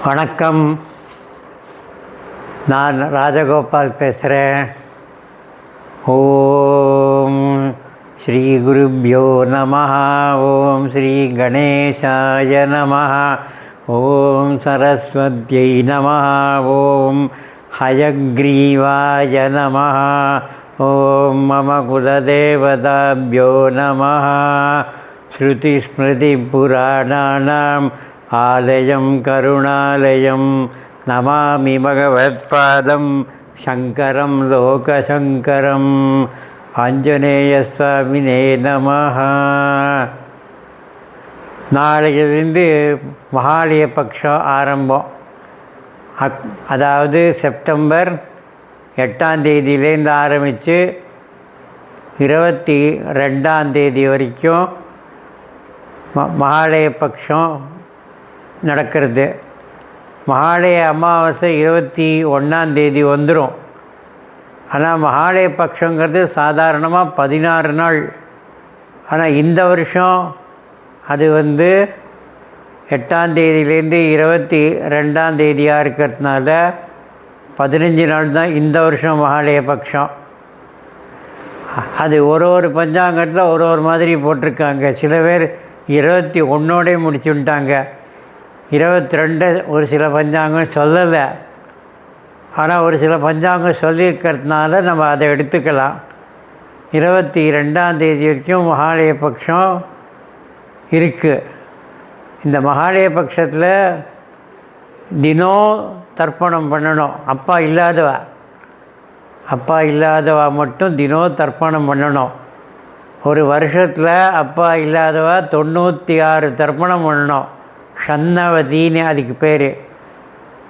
வணக்கம். நான் ராஜகோபால் பேசுகிறேன். ஓம் ஸ்ரீ குருப்யோ நமஹ. ஓம் ஸ்ரீ கணேசாய நமஹ. ஓம் சரஸ்வத்யை நமஹ. ஓம் ஹயக்ரீவாய நமஹ. ஓம் மம குலதேவதாப்யோ நமஹ. ஸ்ருதிஸ்மிருதிபுராணானாம் ஆலயம் கருணாலயம் நமாமி பகவத்பாதம் சங்கரம் லோகசங்கரம். ஆஞ்சநேயஸ்வாமினே நமஹ. நாளையிலிருந்து மகாலய பட்சம் ஆரம்பம். அதாவது செப்டம்பர் 8ஆம் தேதியிலேருந்து ஆரம்பித்து 22ஆம் தேதி வரைக்கும் மகாலய பட்சம் நடக்கிறது. மகாலய அமாவாசை 21ஆம் தேதி வந்துடும். ஆனால் மகாலய பட்சங்கிறது சாதாரணமாக 16 நாள். ஆனால் இந்த வருஷம் அது 8ஆம் தேதியிலேருந்து 22ஆம் தேதியாக இருக்கிறதுனால 15 நாள் தான் இந்த வருஷம் மகாலய பட்சம். அது ஒரு பஞ்சாங்கத்தில் ஒரு மாதிரி போட்டிருக்காங்க. சில பேர் 21ஓடே முடிச்சுட்டாங்க. 22 ஒரு சில பஞ்சாங்கம் சொல்லலை. ஆனால் ஒரு சில பஞ்சாங்கம் சொல்லியிருக்கிறதுனால நம்ம அதை எடுத்துக்கலாம். 22ஆம் தேதி வரைக்கும் மகாலய பட்சம் இருக்குது. இந்த மகாலய பட்சத்தில் தினம் தர்ப்பணம் பண்ணணும். அப்பா இல்லாதவா மட்டும் தினம் தர்ப்பணம் பண்ணணும். ஒரு வருஷத்தில் அப்பா இல்லாதவா 96 தர்ப்பணம் பண்ணணும். ஷன்னவதின்னு அதுக்கு பேர்.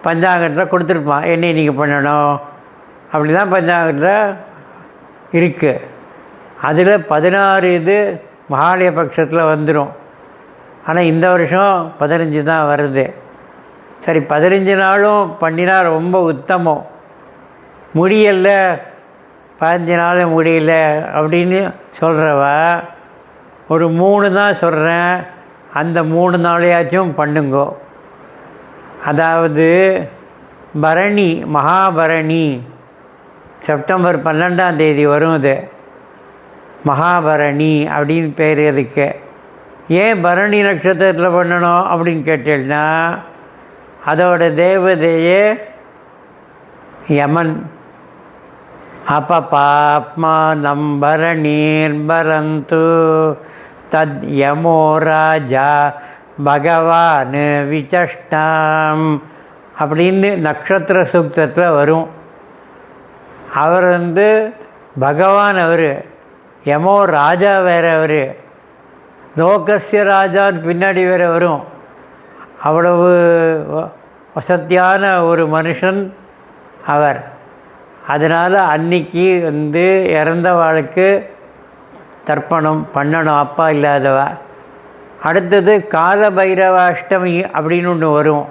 பஞ்சாங்கத்தில் கொடுத்துருப்பான், என்ன நீங்கள் பண்ணணும் அப்படி தான் பஞ்சாங்கத்தில் இருக்குது. அதில் 16 இது மகாலய பட்சத்தில் வந்துடும். ஆனால் இந்த வருஷம் 15 தான் வருது. சரி, 15 நாளும் பண்ணினா ரொம்ப உத்தமம். முடியல 15 நாள் முடியல அப்படின்னு சொல்கிறவ ஒரு 3 தான் சொல்கிறேன், அந்த 3 நாளையாச்சும் பண்ணுங்கோ. அதாவது பரணி, மகாபரணி செப்டம்பர் 12ஆம் தேதி வரும். இது மகாபரணி அப்படின்னு பேர். அதுக்கு ஏன் பரணி நட்சத்திரத்தில் பண்ணணும் அப்படின்னு கேட்டீங்கன்னா, அதோட தேவதையே யமன். அபபாப்மானம் பரணீர்பரந்து தத் யமோ ராஜா பகவான் விசஷ்டாம் அப்படின்னு நட்சத்திர சூக்தத்தில் வரும். அவர் பகவான். அவர் யமோ ராஜா வேறு. அவர் லோகஸ்ய ராஜான்னு பின்னாடி வேறு வரும். அவ்வளவு வசத்தியான ஒரு மனுஷன் அவர். அதனால் அன்னைக்கு இறந்தவாளுக்கு தர்ப்பணம் பண்ணணும், அப்பா இல்லாதவா. அடுத்தது கால பைரவ அஷ்டமி அப்படின்னு ஒன்று வரும்.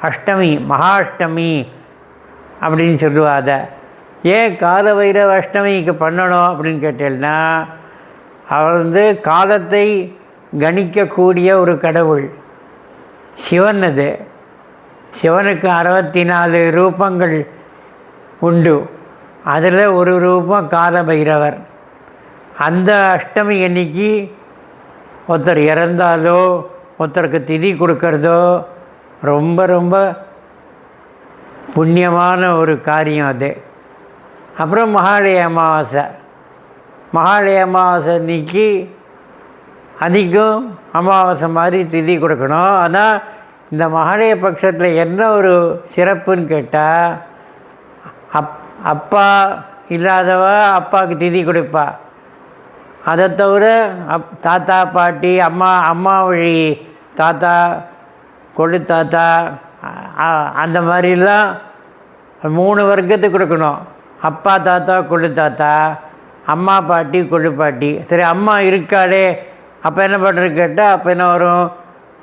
அஷ்டமி, மகாஷ்டமி அப்படின்னு சொல்லுவா. அதை ஏன் கால பைரவ அஷ்டமிக்கு பண்ணணும் அப்படின்னு கேட்டேன்னா, அவர் காலத்தை கணிக்கக்கூடிய ஒரு கடவுள் சிவன். அது சிவனுக்கு 64 ரூபங்கள் உண்டு. அதில் ஒரு ரூபம் கால பைரவர். அந்த அஷ்டமி அன்னைக்கு ஒருத்தர் இறந்தாலோ ஒருத்தருக்கு திதி கொடுக்கறதோ ரொம்ப ரொம்ப புண்ணியமான ஒரு காரியம் அது. அப்புறம் மகாலய அமாவாசை. மகாலய அமாவாசை அன்னைக்கு அன்றைக்கும் அமாவாசை மாதிரி திதி கொடுக்கணும். ஆனால் இந்த மகாலய பட்சத்தில் என்ன ஒரு சிறப்புன்னு கேட்டால், அப்பா இல்லாதவா அப்பாவுக்கு திதி கொடுப்பா. அதை தவிர தாத்தா பாட்டி, அம்மா வழி தாத்தா, கொள்ளு தாத்தா, அந்த மாதிரிலாம் 3 வர்க்கத்துக்கு கொடுக்கணும். அப்பா தாத்தா கொள்ளு தாத்தா, அம்மா பாட்டி கொள்ளு பாட்டி. சரி, அம்மா இருக்காளே அப்போ என்ன பண்ணுறது கேட்டால், அப்போ என்ன வரும்?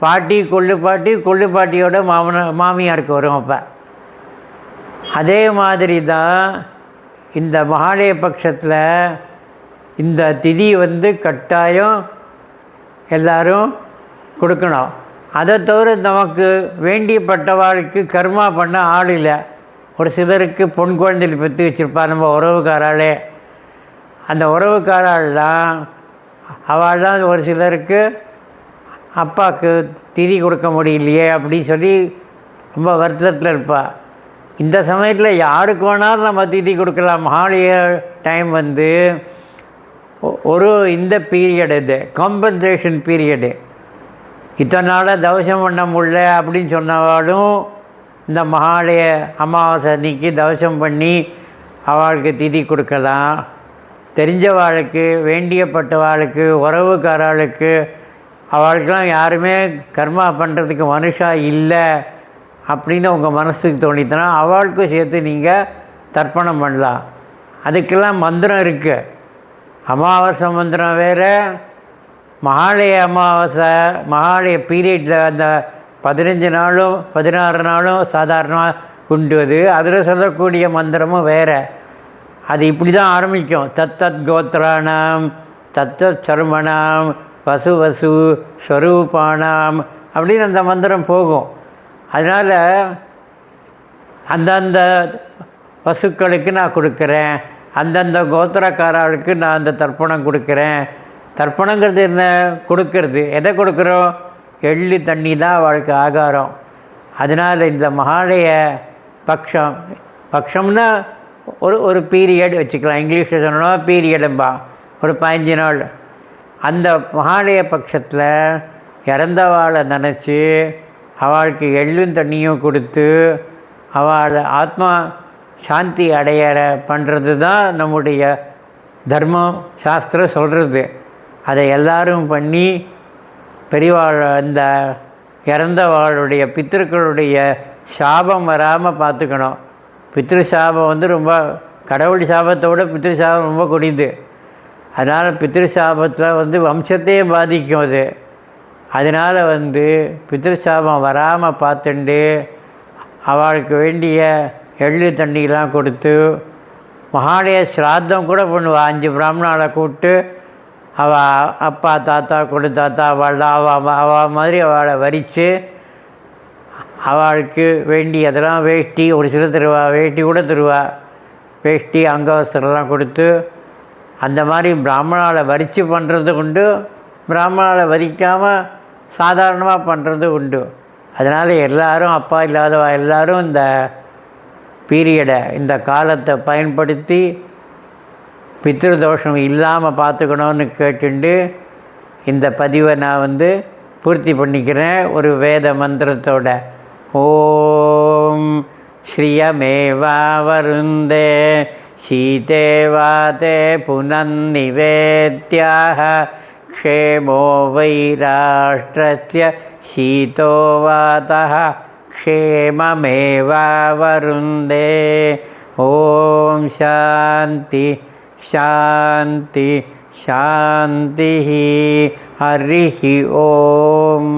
பாட்டி கொள்ளு பாட்டி, கொள்ளு பாட்டியோட மாமியாருக்கு வரும். அப்போ அதே மாதிரி தான் இந்த மகாலய பட்சத்தில் இந்த திதி கட்டாயம் எல்லோரும் கொடுக்கணும். அதை தவிர நமக்கு வேண்டியப்பட்டவாளுக்கு கர்மா பண்ண ஆள் இல்லை. ஒரு சிலருக்கு பொன் குழந்தைகள் பெற்று வச்சுருப்பா நம்ம உறவுக்காராலே. அந்த உறவுக்காராலாம் அவள் தான் ஒரு சிலருக்கு அப்பாவுக்கு திதி கொடுக்க முடியலையே அப்படின்னு சொல்லி ரொம்ப வருத்தத்தில் இருப்பாள். இந்த சமயத்தில் யாருக்கு வேணாலும் நம்ம திதி கொடுக்கலாம். மகாலய டைம் வந்து ஒரு இந்த பீரியடு, இது காம்பன்சேஷன் பீரியடு. இத்தனை நாளாக தவசம் பண்ண முடியல அப்படின்னு சொன்னவாலும் இந்த மகாலய அமாவாசை அன்னைக்கு தவசம் பண்ணி அவளுக்கு திதி கொடுக்கலாம். தெரிஞ்சவாளுக்கு, வேண்டியப்பட்டவாளுக்கு, உறவுக்காராளுக்கு, அவளுக்கெல்லாம் யாருமே கர்மா பண்ணுறதுக்கு மனுஷா இல்லை அப்படின்னு உங்கள் மனசுக்கு தோணித்தனா அவளுக்கும் சேர்த்து நீங்கள் தர்ப்பணம் பண்ணலாம். அதுக்கெல்லாம் மந்திரம் இருக்குது. அமாவாசை மந்திரம் வேறு, மகாலய அமாவாசை மகாலய பீரியடில் அந்த 15 நாளும் 16 நாளும் சாதாரணமாக உண்டு. அதில் சொல்லக்கூடிய மந்திரமும் வேறு. அது இப்படி தான் ஆரம்பிக்கும். தத்தத் கோத்ராணாம் தத்தத் சர்மணாம் வசு வசு ஸ்வரூபானாம் அப்படின்னு அந்த மந்திரம் போகும். அதனால் அந்தந்த பசுக்களுக்கு நான் கொடுக்குறேன், அந்தந்த கோத்திரக்காரர்களுக்கு நான் அந்த தர்ப்பணம் கொடுக்குறேன். தர்ப்பணங்கிறது என்ன? கொடுக்கறது. எதை கொடுக்குறோம்? எள்ளு தண்ணி தான் அவளுக்கு ஆகாரம். அதனால் இந்த மகாலய பக்ஷம்னா ஒரு பீரியட் வச்சுக்கலாம். இங்கிலீஷில் சொன்னோம்னா பீரியடும்பா, ஒரு 15 நாள். அந்த மகாலய பட்சத்தில் இறந்தவாளை நினச்சி அவளுக்கு எள்ளும் தண்ணியும் கொடுத்து அவளை ஆத்மா சாந்தி அடையிற பண்ணுறது தான் நம்முடைய தர்மம், சாஸ்திரம் சொல்கிறது. அதை எல்லோரும் பண்ணி பெரியவாள் இந்த இறந்தவாளுடைய பித்திருக்களுடைய சாபம் வராமல் பார்த்துக்கணும். பித்ரு சாபம் வந்து ரொம்ப, கடவுள் சாபத்தோடு பித்ரு சாபம் ரொம்ப கொடிது. அதனால் பித்ரு சாபத்தில் வந்து வம்சத்தையே பாதிக்கும் அது. அதனால் வந்து பித்ரு சாபம் வராமல் பார்த்துண்டு அவளுக்கு வேண்டிய எள்ளு தண்ணியெலாம் கொடுத்து மகாலய ஸ்ராத்தம் கூட பண்ணுவாள். 5 பிராமணாவை கூப்பிட்டு அவள் அப்பா தாத்தா கொடு தாத்தா அவள் மாதிரி அவளை வரித்து அவளுக்கு வேண்டி அதெல்லாம் வேஷ்டி, ஒரு சில தருவா, வேஷ்டி கூட தருவா, வேஷ்டி அங்கவஸ்திரம்லாம் கொடுத்து அந்த மாதிரி பிராமணாவில் வரித்து பண்ணுறது உண்டு. பிராமணாவில் வரிக்காமல் சாதாரணமாக பண்ணுறது உண்டு. அதனால் எல்லோரும், அப்பா இல்லாதவா எல்லோரும் இந்த பீரியடை, இந்த காலத்தை பயன்படுத்தி பித்ருதோஷம் இல்லாமல் பார்த்துக்கணுன்னு கேட்டுண்டு இந்த பதிவை நான் வந்து பூர்த்தி பண்ணிக்கிறேன் ஒரு வேத மந்திரத்தோட. ஓம் ஸ்ரீயமேவா வருந்தே சீதேவாதே புனன்னிவேத்யாக க்ஷேமோ வைராஷ்ட்ரஸ்ய சீதோ வாதः க்ஷேமமேவா வருந்தே. ஓம் சாந்தி சாந்தி சாந்தி. ஹரிஹி ஓம்.